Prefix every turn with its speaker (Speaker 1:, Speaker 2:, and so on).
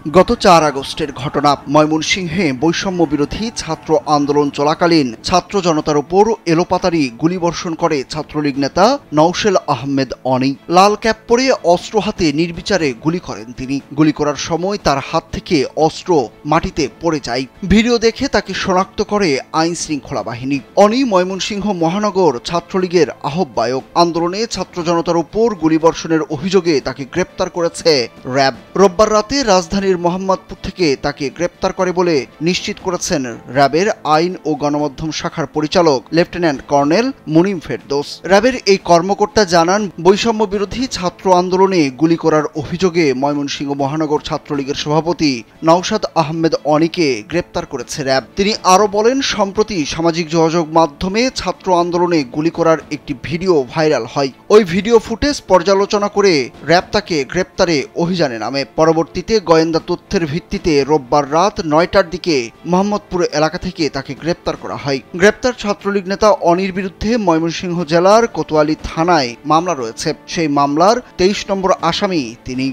Speaker 1: গত ৪ আগস্টের ঘটনা। ময়মনসিংহে বৈষম্য বিরোধী ছাত্র আন্দোলন চলাকালীন ছাত্র জনতার উপর এলোপাতাড়ি গুলিবর্ষণ করে ছাত্রলীগ নেতা নওশেল আহমেদ অনি। লাল ক্যাপ পরে অস্ত্র হাতে নির্বিচারে গুলি করেন তিনি। গুলি করার সময় তার হাত থেকে অস্ত্র মাটিতে পড়ে যায়। ভিডিও দেখে তাকে শনাক্ত করে আইন শৃঙ্খলা বাহিনী। অনি ময়মনসিংহ মহানগর ছাত্রলীগের আহ্বায়ক। আন্দোলনে ছাত্র জনতার উপর গুলিবর্ষণের অভিযোগে তাকে গ্রেপ্তার করেছে র্যাব। রোববার রাতে রাজধানীর মোহাম্মদপুর থেকে তাকে গ্রেপ্তার করে বলে নিশ্চিত করেছেন র্যাবের আইন ও গণমাধ্যম শাখার পরিচালক লেফটেন্যান্ট কর্নেল মুনিম ফেরদৌস। র্যাবের এই কর্মকর্তা জানান, বৈষম্য বিরোধী ছাত্র আন্দোলনে গুলি করার অভিযোগে ময়মনসিংহ মহানগর ছাত্রলীগের সভাপতি নওশাদ আহমেদ অনিকে গ্রেপ্তার করেছে র্যাব। তিনি আরও বলেন, সম্প্রতি সামাজিক যোগাযোগ মাধ্যমে ছাত্র আন্দোলনে গুলি করার একটি ভিডিও ভাইরাল হয়। ওই ভিডিও ফুটেজ পর্যালোচনা করে র্যাব তাকে গ্রেপ্তারে অভিযানে নামে। পরবর্তীতে গোয়েন্দা তথ্যের ভিত্তিতে রোববার রাত ৯টার দিকে মোহাম্মদপুর এলাকা থেকে তাকে গ্রেপ্তার করা হয়। গ্রেপ্তার ছাত্রলীগ নেতা অনির বিরুদ্ধে ময়মনসিংহ জেলার কোতোয়ালি থানায় মামলা রয়েছে। সেই মামলার ২৩ নম্বর আসামি তিনি।